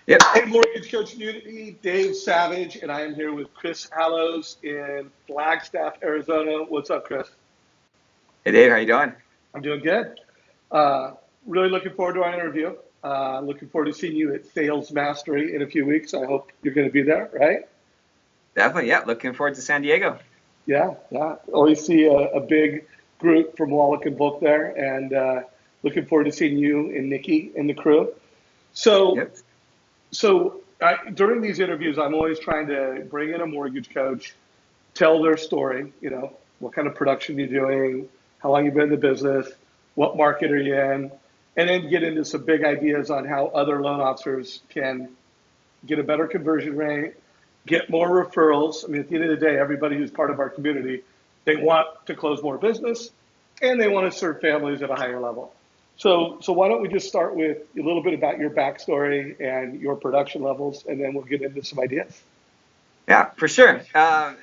Yep. Hey, Mortgage Coach Community, Dave Savage, and I am here with Chris Hallows in Flagstaff, Arizona. What's up, Chris? Hey Dave, how you doing? I'm doing good. Uh, really looking forward to our interview. Looking forward to seeing you at Sales Mastery in a few weeks. I hope you're going to be there, right? Definitely, yeah. Looking forward to San Diego. Yeah, yeah. Always see a big group from Wallach and Book there, and looking forward to seeing you and Nikki and the crew. So, Yep. during these interviews, I'm always trying to bring in a mortgage coach, tell their story, what kind of production you're doing, how long you've been in the business, what market are you in, and then get into some big ideas on how other loan officers can get a better conversion rate, get more referrals. I mean, at the end of the day, everybody who's part of our community, they want to close more business and they want to serve families at a higher level. So why don't we just start with a little bit about your backstory and your production levels, and then we'll get into some ideas. Yeah, for sure. I'm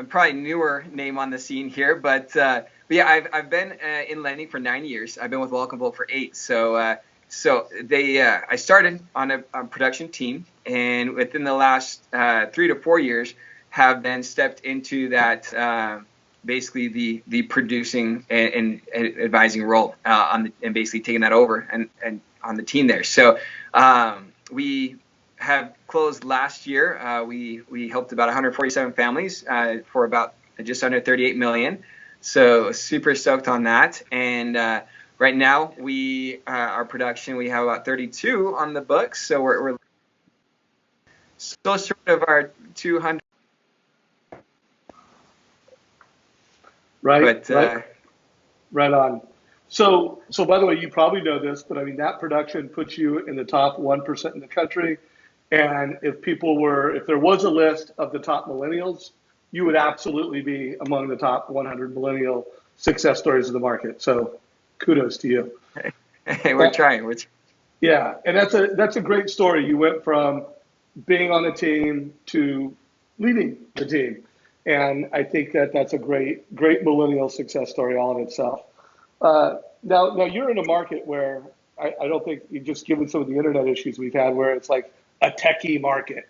probably newer name on the scene here, but yeah, I've been in lending for 9 years. I've been with Welcome Bowl for 8. I started on a production team, and within the last 3 to 4 years, have then stepped into that basically the producing and advising role and basically taking that over and on the team there. We have closed last year. We helped about 147 families for about just under 38 million. So super stoked on that. And right now our production, we have about 32 on the books. So we're still short of our 200. Right, But right, right on. So by the way, you probably know this, but I mean that production puts you in the top 1% in the country. And if there was a list of the top millennials, you would absolutely be among the top 100 millennial success stories of the market. So kudos to you. hey, we're Uh, trying. yeah, and that's a great story. You went from being on a team to leading the team, and I think that's a great millennial success story all in itself. Now you're in a market where I don't think you just given some of the internet issues we've had, where it's like a techie market,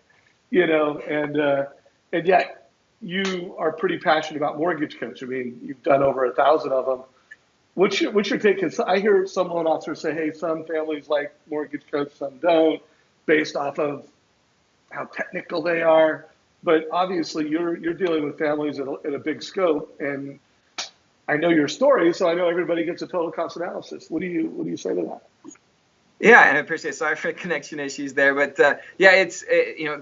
and yet you are pretty passionate about mortgage coach. I mean, you've done over 1,000 of them. What's your take? Because I hear some loan officers say, hey, some families like mortgage coach, some don't, based off of how technical they are. But obviously, you're dealing with families in a big scope, and I know your story, so I know everybody gets a total cost analysis. What do you say to that? Yeah, and I appreciate. Sorry for connection issues there, but yeah,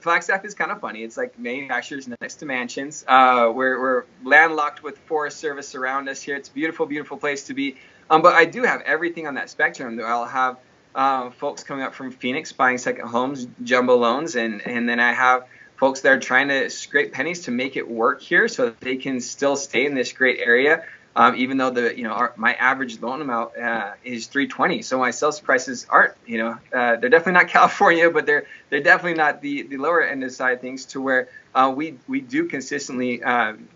Flagstaff is kind of funny. It's like manufacturers next to mansions. We're landlocked with Forest Service around us here. It's a beautiful, beautiful place to be. But I do have everything on that spectrum. I'll have folks coming up from Phoenix buying second homes, jumbo loans, and then I have folks that are trying to scrape pennies to make it work here so that they can still stay in this great area. Even though my average loan amount is 320, so my sales prices aren't, they're definitely not California, but they're definitely not the lower end of side things, to where we do consistently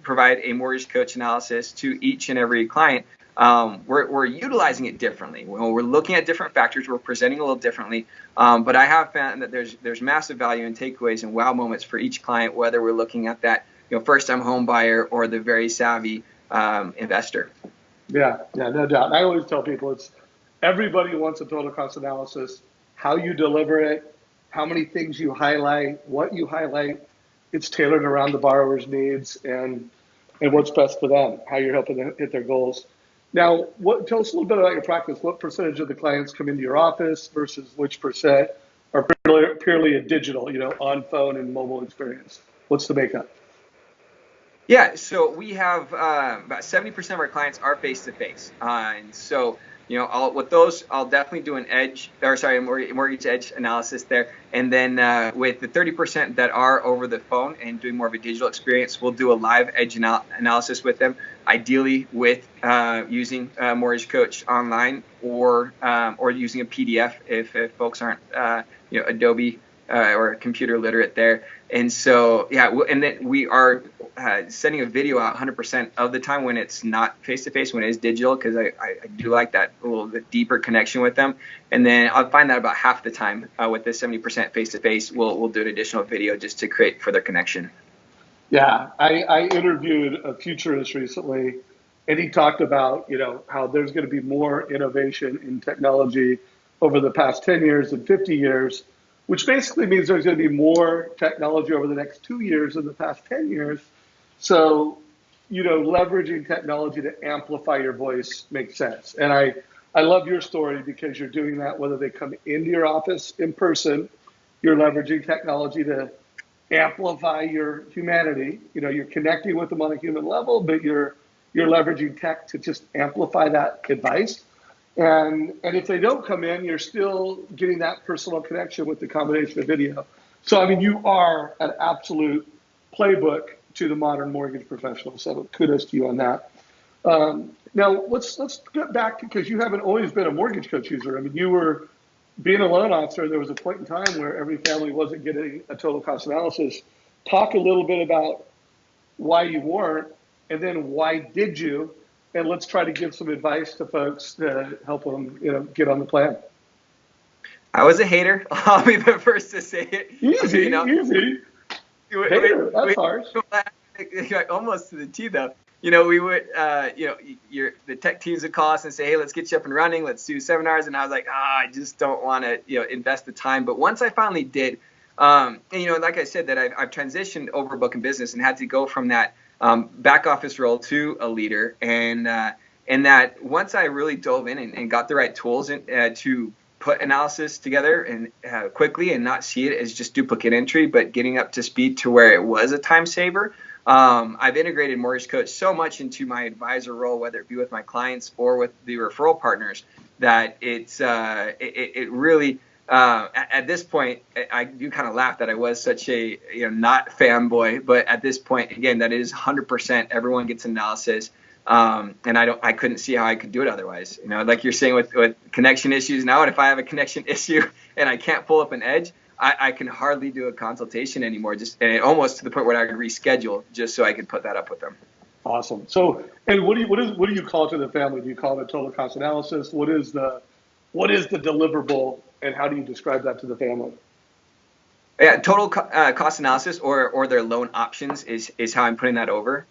provide a mortgage coach analysis to each and every client. We're utilizing it differently. We're looking at different factors. We're presenting a little differently. But I have found that there's massive value in takeaways and wow moments for each client, whether we're looking at that first-time home buyer or the very savvy investor. Yeah, yeah, no doubt. And I always tell people it's everybody wants a total cost analysis. How you deliver it, how many things you highlight, what you highlight. It's tailored around the borrower's needs and what's best for them, how you're helping them hit their goals. Now, tell us a little bit about your practice. What percentage of the clients come into your office versus which percent are purely a digital, on phone and mobile experience? What's the makeup? Yeah, so we have about 70% of our clients are face to face, and so with those, I'll definitely do a mortgage edge analysis there, and then with the 30% that are over the phone and doing more of a digital experience, we'll do a live edge analysis with them, ideally with using Mortgage Coach online or using a PDF if folks aren't Adobe or computer literate there. And so, yeah, and then we are sending a video out 100% of the time when it's not face-to-face, when it is digital, because I do like that little bit deeper connection with them. And then I'll find that about half the time with the 70% face-to-face, we'll do an additional video just to create further connection. Yeah, I interviewed a futurist recently, and he talked about, how there's going to be more innovation in technology over the past 10 years and 50 years, which basically means there's going to be more technology over the next 2 years than the past 10 years. So, leveraging technology to amplify your voice makes sense. And I love your story because you're doing that whether they come into your office in person, you're leveraging technology to amplify your humanity. You're connecting with them on a human level, but you're leveraging tech to just amplify that advice. And if they don't come in, you're still getting that personal connection with the combination of video. So, I mean, you are an absolute playbook to the modern mortgage professional. So kudos to you on that. Now, let's get back, because you haven't always been a mortgage coach user. I mean, you were being a loan officer. There was a point in time where every family wasn't getting a total cost analysis. Talk a little bit about why you weren't, and then why did you? And let's try to give some advice to folks to help them, get on the plan. I was a hater. I'll be the first to say it. Easy. Hater, that's harsh. Almost to the T, though. We would, the tech teams would call us and say, hey, let's get you up and running. Let's do seminars. And I was like, I just don't want to, invest the time. But once I finally did, and, like I said, that I've transitioned over book and business and had to go from that back office role to a leader. And that once I really dove in and got the right tools to put analysis together and quickly and not see it as just duplicate entry, but getting up to speed to where it was a time saver. I've integrated Mortgage Coach so much into my advisor role, whether it be with my clients or with the referral partners, that it really, at this point, I do kind of laugh that I was such a, not fanboy, but at this point, again, that is 100%. Everyone gets analysis. And I couldn't see how I could do it otherwise. Like you're saying with connection issues now, and if I have a connection issue and I can't pull up an edge, I can hardly do a consultation anymore, and almost to the point where I could reschedule just so I could put that up with them. Awesome. So, and what do you call it to the family? Do you call it a total cost analysis? What is the deliverable, and how do you describe that to the family? Yeah, total cost analysis or their loan options is how I'm putting that over.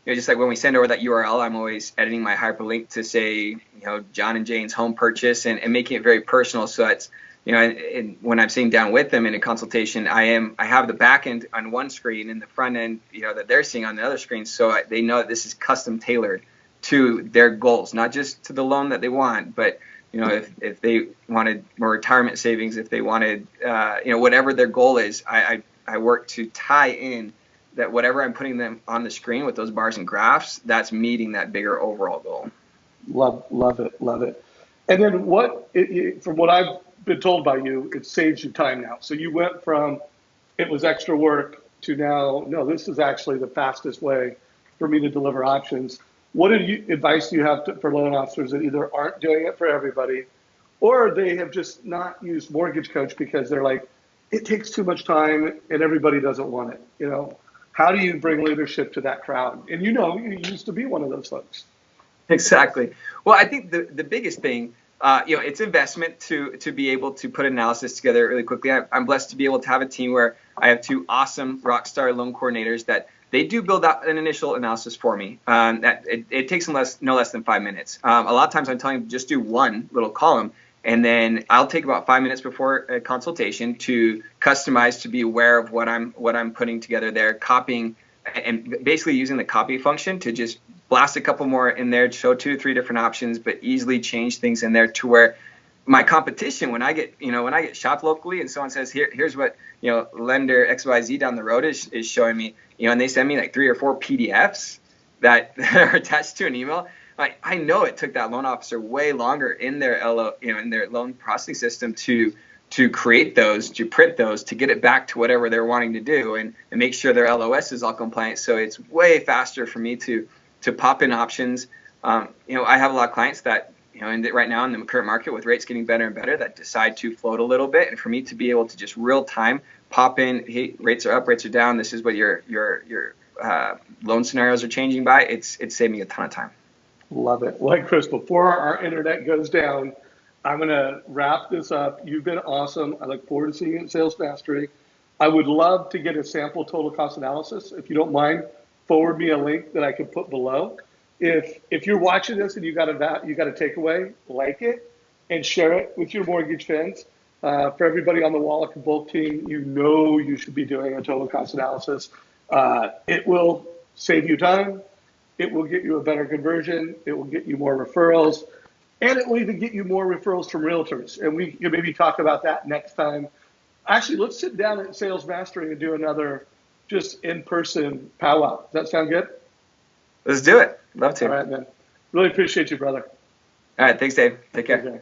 Just like when we send over that URL, I'm always editing my hyperlink to say, John and Jane's home purchase, and making it very personal. So that's, and when I'm sitting down with them in a consultation, I have the back end on one screen and the front end, that they're seeing on the other screen. So they know that this is custom tailored to their goals, not just to the loan that they want, but, if they wanted more retirement savings, if they wanted, whatever their goal is, I work to tie in that whatever I'm putting them on the screen with those bars and graphs, that's meeting that bigger overall goal. Love it. And then from what I've been told by you, it saves you time now. So you went from it was extra work to now, no, this is actually the fastest way for me to deliver options. What advice do you have for loan officers that either aren't doing it for everybody, or they have just not used Mortgage Coach because they're like, it takes too much time and everybody doesn't want it, How do you bring leadership to that crowd? And you used to be one of those folks. Exactly. Well, I think the biggest thing, it's investment to be able to put analysis together really quickly. I'm blessed to be able to have a team where I have two awesome rock star loan coordinators that they do build out an initial analysis for me. That it takes them no less than 5 minutes. A lot of times I'm telling them just do one little column. And then I'll take about 5 minutes before a consultation to customize, to be aware of what I'm putting together there, copying, and basically using the copy function to just blast a couple more in there, show 2 or 3 different options, but easily change things in there to where my competition, when I get shopped locally and someone says, here's what, lender XYZ down the road is showing me, and they send me like 3 or 4 PDFs that are attached to an email. I know it took that loan officer way longer in their in their loan processing system to create those, to print those, to get it back to whatever they're wanting to do, and make sure their LOS is all compliant. So it's way faster for me to pop in options. I have a lot of clients that, right now in the current market with rates getting better and better, that decide to float a little bit, and for me to be able to just real time pop in, hey, rates are up, rates are down. This is what your loan scenarios are changing by. It's saving a ton of time. Love it. Well, Chris, before our internet goes down, I'm going to wrap this up. You've been awesome. I look forward to seeing you at Sales Mastery. I would love to get a sample total cost analysis. If you don't mind, forward me a link that I can put below. If you're watching this and you got a takeaway, like it and share it with your mortgage friends. For everybody on the Wallach and Bulk team, you should be doing a total cost analysis. It will save you time. It will get you a better conversion. It will get you more referrals. And it will even get you more referrals from realtors. And we can maybe talk about that next time. Actually, let's sit down at Sales Mastery and do another just in-person powwow. Does that sound good? Let's do it. Love to. All right, man. Really appreciate you, brother. All right. Thanks, Dave. Take care. Okay.